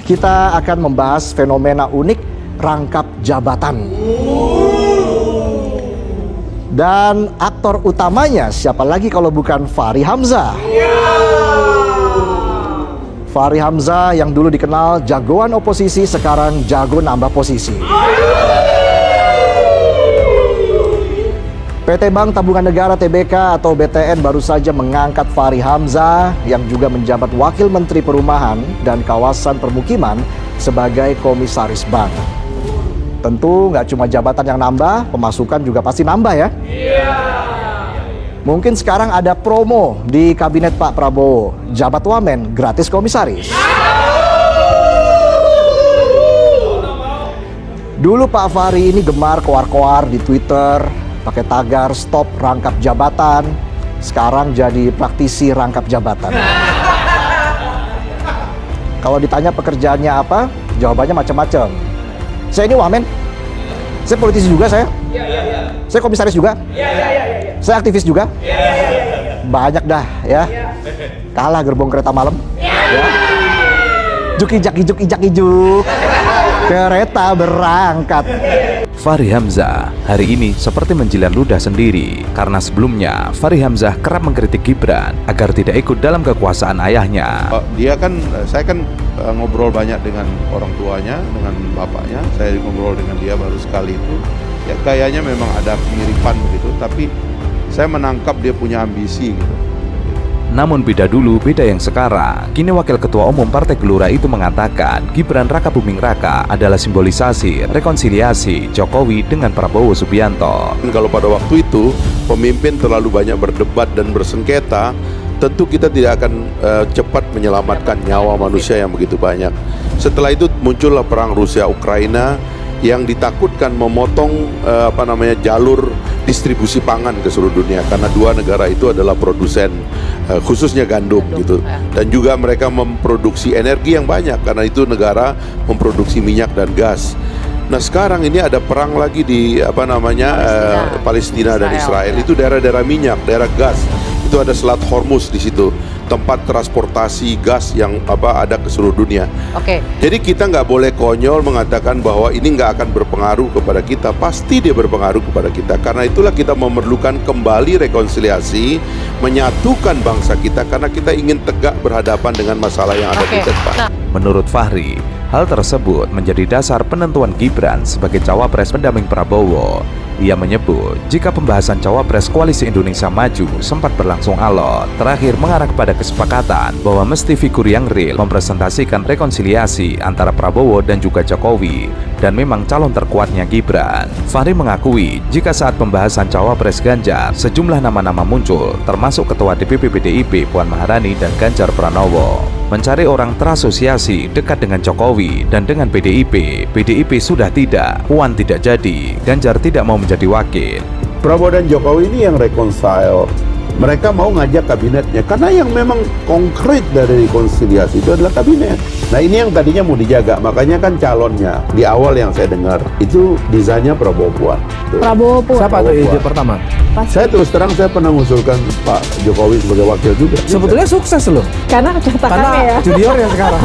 kita akan membahas fenomena unik rangkap jabatan. Dan aktor utamanya siapa lagi kalau bukan Fachri Hamzah. Fachri Hamzah yang dulu dikenal jagoan oposisi, sekarang jago nambah posisi. PT Bank Tabungan Negara Tbk atau BTN baru saja mengangkat Fachri Hamzah yang juga menjabat Wakil Menteri Perumahan dan Kawasan Permukiman sebagai Komisaris Bank. Tentu nggak cuma jabatan yang nambah, pemasukan juga pasti nambah ya. Mungkin sekarang ada promo di kabinet Pak Prabowo, jabat wamen gratis komisaris. Dulu Pak Fachri ini gemar koar-koar di Twitter, pakai tagar stop rangkap jabatan. Sekarang jadi praktisi rangkap jabatan. Kalau ditanya pekerjaannya apa, jawabannya macam-macam. Saya ini wamen, saya politisi juga saya. Saya komisaris juga. Saya aktivis juga. Banyak dah ya. Kalah gerbong kereta malam. Ya. Juk ijak ijuk. Kereta berangkat. Fachri Hamzah hari ini seperti menjilat ludah sendiri karena sebelumnya Fachri Hamzah kerap mengkritik Gibran agar tidak ikut dalam kekuasaan ayahnya. Saya kan ngobrol banyak dengan orang tuanya, dengan bapaknya. Saya ngobrol dengan dia baru sekali itu. Ya kayaknya memang ada kemiripan begitu, tapi saya menangkap dia punya ambisi gitu. Namun beda dulu, beda yang sekarang. Kini Wakil Ketua Umum Partai Gelora itu mengatakan Gibran Rakabuming Raka adalah simbolisasi rekonsiliasi Jokowi dengan Prabowo Subianto. Kalau pada waktu itu pemimpin terlalu banyak berdebat dan bersengketa, tentu kita tidak akan cepat menyelamatkan nyawa manusia yang begitu banyak. Setelah itu muncullah perang Rusia-Ukraina yang ditakutkan memotong jalur distribusi pangan ke seluruh dunia karena dua negara itu adalah produsen khususnya gandum gitu, dan juga mereka memproduksi energi yang banyak karena itu negara memproduksi minyak dan gas. Nah sekarang ini ada perang lagi di Palestina dan Israel. Itu daerah-daerah minyak, daerah gas. Itu ada Selat Hormuz di situ, tempat transportasi gas yang ada ke seluruh dunia. Jadi kita nggak boleh konyol mengatakan bahwa ini nggak akan berpengaruh kepada kita. Pasti dia berpengaruh kepada kita. Karena itulah kita memerlukan kembali rekonsiliasi, menyatukan bangsa kita karena kita ingin tegak berhadapan dengan masalah yang ada di depan. Menurut Fachri, hal tersebut menjadi dasar penentuan Gibran sebagai cawapres pendamping Prabowo. Ia menyebut jika pembahasan cawapres Koalisi Indonesia Maju sempat berlangsung alot, terakhir mengarah kepada kesepakatan bahwa mesti figur yang real mempresentasikan rekonsiliasi antara Prabowo dan juga Jokowi, dan memang calon terkuatnya Gibran. Fachri mengakui jika saat pembahasan cawapres Ganjar, sejumlah nama-nama muncul, termasuk Ketua DPP PDIP Puan Maharani dan Ganjar Pranowo. Mencari orang terasosiasi dekat dengan Jokowi dan dengan PDIP. PDIP sudah tidak, Puan tidak jadi, Ganjar tidak mau menjadi wakil. Prabowo dan Jokowi ini yang reconcile. Mereka mau ngajak kabinetnya karena yang memang konkret dari rekonsiliasi itu adalah kabinet. Nah ini yang tadinya mau dijaga, makanya kan calonnya di awal yang saya dengar itu desainnya Prabowo Puan. Prabowo Puan. Siapa tuh ide pertama? Saya terus terang saya pernah mengusulkan Pak Jokowi sebagai wakil juga. Sebetulnya sukses loh. Karena catakannya ya. Junior ya sekarang.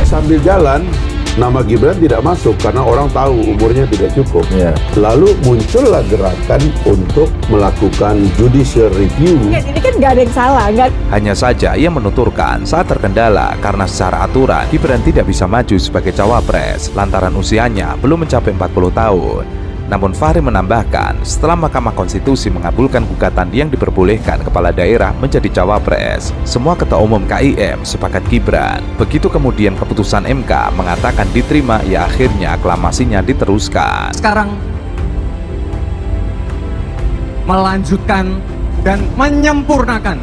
Sambil jalan nama Gibran tidak masuk karena orang tahu umurnya tidak cukup. Lalu muncullah gerakan untuk melakukan judicial review. Ini kan nggak ada yang salah, Hanya saja ia menuturkan saat terkendala karena secara aturan Gibran tidak bisa maju sebagai cawapres lantaran usianya belum mencapai 40 tahun. Namun Fachri menambahkan, setelah Mahkamah Konstitusi mengabulkan gugatan yang diperbolehkan kepala daerah menjadi cawapres, semua ketua umum KIM sepakat Gibran. Begitu kemudian keputusan MK mengatakan diterima, ya akhirnya aklamasinya diteruskan. Sekarang melanjutkan dan menyempurnakan.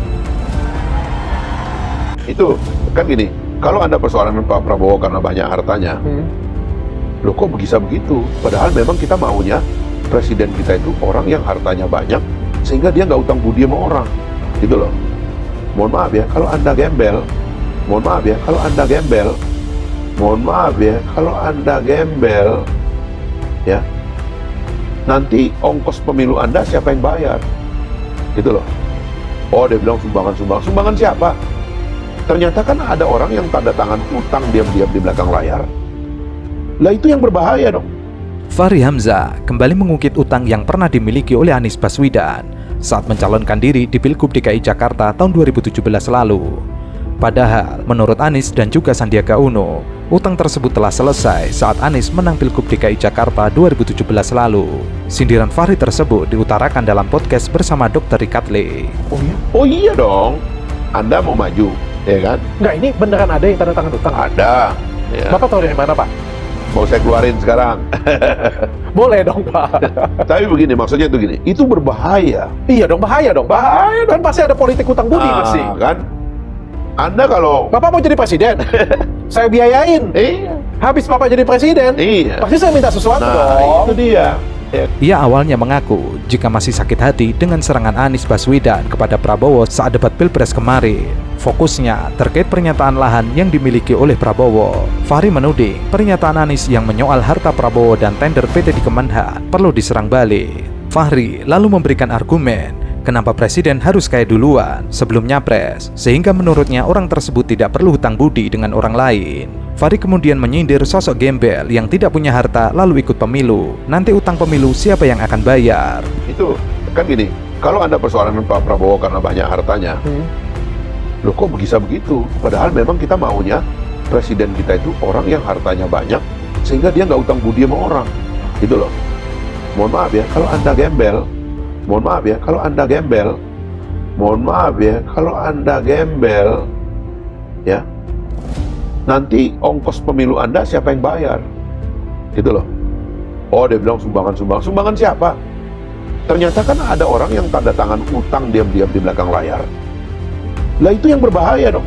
Itu kan gini, kalau ada persoalan Pak Prabowo karena banyak hartanya, loh kok bisa begitu? Padahal memang kita maunya presiden kita itu orang yang hartanya banyak sehingga dia nggak utang budi sama orang, gitu loh. Mohon maaf ya kalau Anda gembel, mohon maaf ya kalau Anda gembel, mohon maaf ya kalau Anda gembel, ya nanti ongkos pemilu Anda siapa yang bayar, gitu loh. Oh dia bilang sumbangan siapa? Ternyata kan ada orang yang tanda tangan utang diam-diam di belakang layar. Lah itu yang berbahaya dong. Fahri Hamzah kembali mengungkit utang yang pernah dimiliki oleh Anies Baswedan saat mencalonkan diri di Pilgub DKI Jakarta tahun 2017 lalu. Padahal, menurut Anies dan juga Sandiaga Uno, utang tersebut telah selesai saat Anies menang Pilgub DKI Jakarta 2017 lalu. Sindiran Fahri tersebut diutarakan dalam podcast bersama Dr. Rikatle. Oh iya dong. Anda mau maju, ya kan? Enggak, ini beneran ada yang tanda tangan utang? Ada. Ya. Bapak tahu dari mana, Pak? Mau saya keluarin sekarang. Boleh dong, Pak. Tapi begini, maksudnya itu gini. Itu berbahaya. Iya dong, bahaya dong. Bahaya Kan pasti ada politik utang budi pasti. Kan? Anda kalau Bapak mau jadi presiden? Saya biayain. iya, Habis Bapak jadi presiden, iya. pasti saya minta sesuatu Nah, dong. itu dia. Ya. Ia awalnya mengaku jika masih sakit hati dengan serangan Anies Baswedan kepada Prabowo saat debat Pilpres kemarin. Fokusnya terkait pernyataan lahan yang dimiliki oleh Prabowo. Fahri menuding pernyataan Anies yang menyoal harta Prabowo dan tender PT di Kemenhan perlu diserang balik. Fahri lalu memberikan argumen kenapa presiden harus kaya duluan sebelum nyapres, sehingga menurutnya orang tersebut tidak perlu hutang budi dengan orang lain. Fahri kemudian menyindir sosok gembel yang tidak punya harta lalu ikut pemilu. Nanti utang pemilu siapa yang akan bayar? Itu kan gini, kalau Anda persoalan Pak Prabowo karena banyak hartanya, loh kok bisa begitu? Padahal memang kita maunya presiden kita itu orang yang hartanya banyak, sehingga dia nggak utang budi sama orang. Gitu loh. Mohon maaf ya, kalau Anda gembel, mohon maaf ya, kalau Anda gembel, mohon maaf ya, kalau Anda gembel, ya, nanti ongkos pemilu Anda siapa yang bayar? Gitu loh. Oh, dia bilang sumbangan-sumbangan. Sumbangan siapa? Ternyata kan ada orang yang tanda tangan utang diam-diam di belakang layar. Lah itu yang berbahaya dong.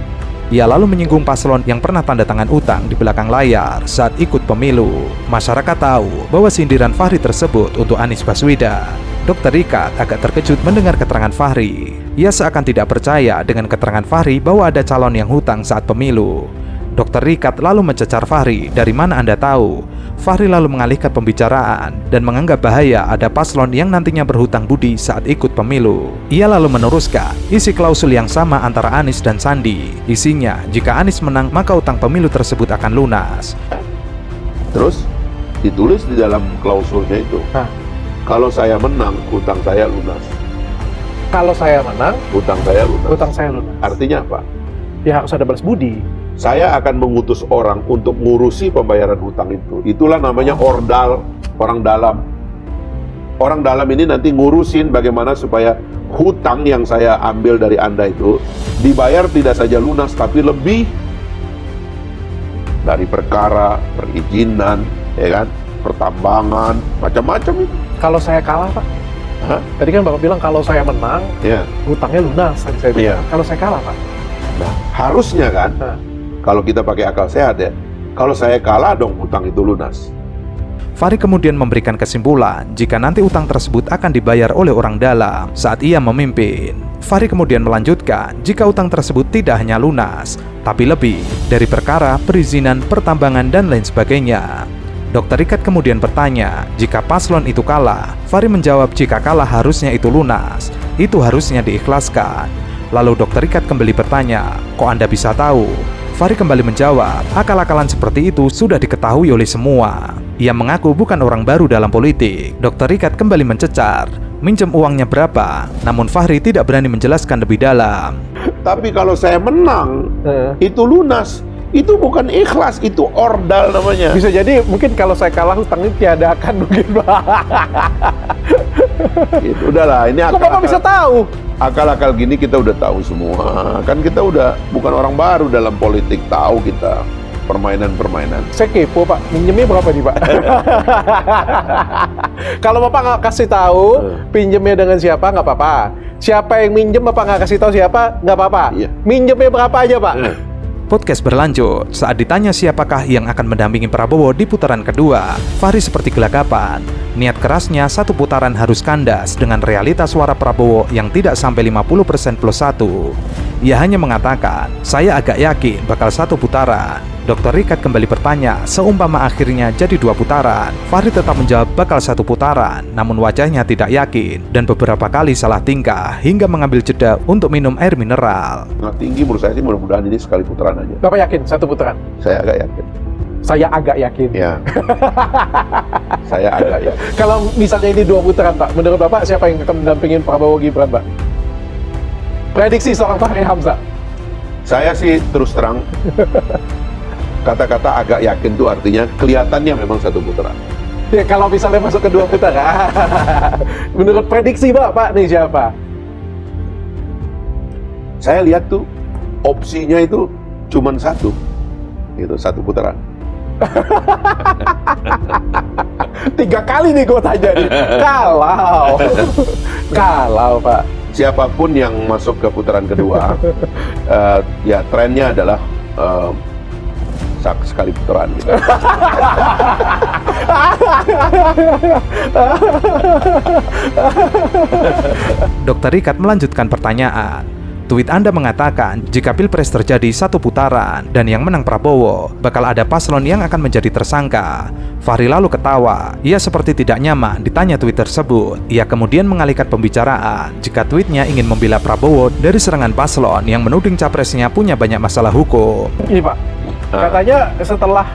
Ia lalu menyinggung paslon yang pernah tanda tangan utang di belakang layar saat ikut pemilu. Masyarakat tahu bahwa sindiran Fahri tersebut untuk Anies Baswedan. Dr. Rikat agak terkejut mendengar keterangan Fahri. Ia seakan tidak percaya dengan keterangan Fahri bahwa ada calon yang hutang saat pemilu. Dr. Rikat lalu mencecar Fahri, dari mana Anda tahu? Fahri lalu mengalihkan pembicaraan dan menganggap bahaya ada paslon yang nantinya berhutang budi saat ikut pemilu. Ia lalu meneruskan isi klausul yang sama antara Anies dan Sandi. Isinya, jika Anies menang maka utang pemilu tersebut akan lunas. Terus ditulis di dalam klausulnya itu, kalau saya menang, utang saya lunas. Kalau saya menang, Utang saya lunas. utang saya lunas. Artinya apa? Ya harus ada balas budi. Saya akan mengutus orang untuk ngurusi pembayaran hutang itu. Itulah namanya ordal, orang dalam. Orang dalam ini nanti ngurusin bagaimana supaya hutang yang saya ambil dari Anda itu dibayar tidak saja lunas, tapi lebih dari perkara, perizinan, ya kan, pertambangan, macam-macam itu. Kalau saya kalah, Pak. Hah? Tadi kan Bapak bilang kalau saya menang, Ya. hutangnya lunas. Tadi saya bilang. Iya. Kalau saya kalah, Pak. Nah, harusnya kan, kalau kita pakai akal sehat ya, kalau saya kalah dong hutang itu lunas. Fahri kemudian memberikan kesimpulan jika nanti utang tersebut akan dibayar oleh orang dalam saat ia memimpin. Fahri kemudian melanjutkan jika utang tersebut tidak hanya lunas, tapi lebih dari perkara perizinan, pertambangan, dan lain sebagainya. Dr. Rikat kemudian bertanya jika paslon itu kalah. Fahri menjawab jika kalah harusnya itu lunas, itu harusnya diikhlaskan. Lalu Dr. Rikat kembali bertanya, kok Anda bisa tahu? Fahri kembali menjawab, akal-akalan seperti itu sudah diketahui oleh semua. Ia mengaku bukan orang baru dalam politik. Dr. Rikat kembali mencecar, minjem uangnya berapa, namun Fahri tidak berani menjelaskan lebih dalam. Tapi kalau saya menang, itu lunas. Itu bukan ikhlas, itu ordal namanya. Bisa jadi mungkin kalau saya kalah hutangnya tiadakan mungkin, Pak. Itu udahlah, ini Kok Bapak bisa tahu? akal-akal gini kita udah tahu semua. Kan kita udah bukan orang baru dalam politik, tahu kita permainan-permainan. Saya kepo, Pak. Minjemnya berapa nih, Pak? Kalau Bapak nggak kasih tahu pinjemnya dengan siapa, nggak apa-apa. Siapa yang minjem Bapak nggak kasih tahu siapa, nggak apa-apa. Iya. Minjemnya berapa aja, Pak? Podcast berlanjut saat ditanya siapakah yang akan mendampingi Prabowo di putaran kedua. Fahri seperti gelagapan. Niat kerasnya satu putaran harus kandas dengan realitas suara Prabowo yang tidak sampai 50% plus 1. Ia hanya mengatakan, saya agak yakin bakal 1 putaran. Dr. Richard kembali bertanya, seumpama akhirnya jadi 2 putaran. Fahri tetap menjawab bakal 1 putaran, namun wajahnya tidak yakin dan beberapa kali salah tingkah hingga mengambil jeda untuk minum air mineral. Sangat tinggi menurut saya sih, mudah-mudahan ini sekali putaran aja. Bapak yakin 1 putaran? Saya agak yakin. Saya agak yakin. Ya. Saya agak yakin. Kalau misalnya ini 2 putaran, Pak, menurut Bapak siapa yang akan mendampingin Prabowo Gibran, Pak? Prediksi seorang Fahri Hamzah. Saya sih terus terang, kata-kata agak yakin itu artinya kelihatannya memang 1 putaran. Ya, kalau misalnya masuk ke 2 putaran. Menurut prediksi Bapak nih siapa? Saya lihat tuh opsinya itu cuman 1, gitu, 1 putaran. 3 kali nih gue tanya nih. Kalau Pak. Siapapun yang masuk ke putaran kedua, ya trennya adalah sekali putaran. Gitu. Dr. Richard melanjutkan pertanyaan. Tweet Anda mengatakan jika pilpres terjadi 1 putaran dan yang menang Prabowo, bakal ada paslon yang akan menjadi tersangka. Fahri lalu ketawa. Ia seperti tidak nyaman ditanya tweet tersebut. Ia kemudian mengalihkan pembicaraan jika tweetnya ingin membela Prabowo dari serangan paslon yang menuding capresnya punya banyak masalah hukum. Ini Pak, katanya setelah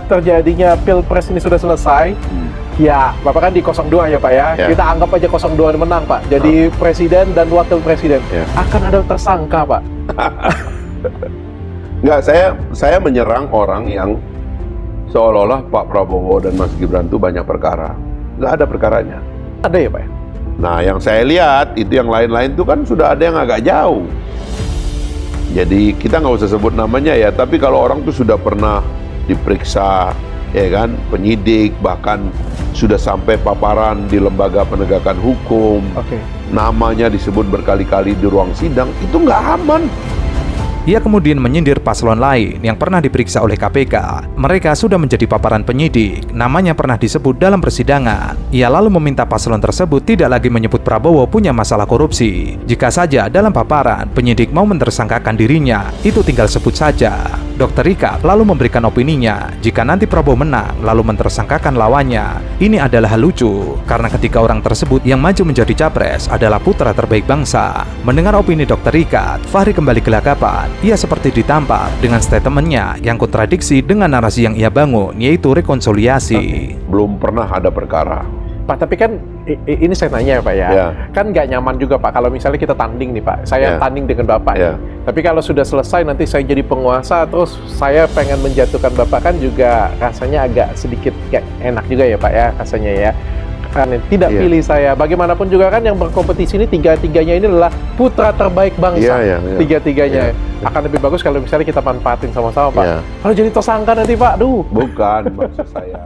terjadinya pilpres ini sudah selesai, ya Bapak kan di 02 ya Pak ya, kita anggap aja 02 menang Pak, jadi presiden dan wakil presiden, akan ada tersangka Pak? Enggak, saya menyerang orang yang seolah-olah Pak Prabowo dan Mas Gibran itu banyak perkara. Nggak ada perkaranya. Ada ya Pak ya? Nah, yang saya lihat itu yang lain-lain itu kan sudah ada yang agak jauh. Jadi kita nggak usah sebut namanya ya, tapi kalau orang tuh sudah pernah diperiksa, ya kan, penyidik, bahkan sudah sampai paparan di lembaga penegakan hukum, namanya disebut berkali-kali di ruang sidang, itu nggak aman. Ia kemudian menyindir paslon lain yang pernah diperiksa oleh KPK. Mereka sudah menjadi paparan penyidik, namanya pernah disebut dalam persidangan. Ia lalu meminta paslon tersebut tidak lagi menyebut Prabowo punya masalah korupsi. Jika saja dalam paparan penyidik mau mentersangkakan dirinya, itu tinggal sebut saja. Dr. Richard lalu memberikan opininya, jika nanti Prabowo menang lalu mentersangkakan lawannya, ini adalah hal lucu, karena ketika orang tersebut yang maju menjadi capres adalah putra terbaik bangsa. Mendengar opini Dr. Richard, Fahri kembali gelagapan. Ia seperti ditampar dengan statementnya yang kontradiksi dengan narasi yang ia bangun, yaitu rekonsiliasi. Belum pernah ada perkara. Pak, tapi kan ini saya tanya ya Pak ya, kan nggak nyaman juga Pak kalau misalnya kita tanding nih Pak, saya tanding dengan Bapak nih. Tapi kalau sudah selesai nanti saya jadi penguasa, terus saya pengen menjatuhkan Bapak, kan juga rasanya agak sedikit gak enak juga ya Pak ya, rasanya ya. Kan tidak pilih saya, bagaimanapun juga kan yang berkompetisi ini tiga-tiganya ini adalah putra terbaik bangsa. Tiga-tiganya akan lebih bagus kalau misalnya kita manfaatin sama-sama Pak. Kalau jadi tersangka nanti Pak, duh. Bukan maksud saya.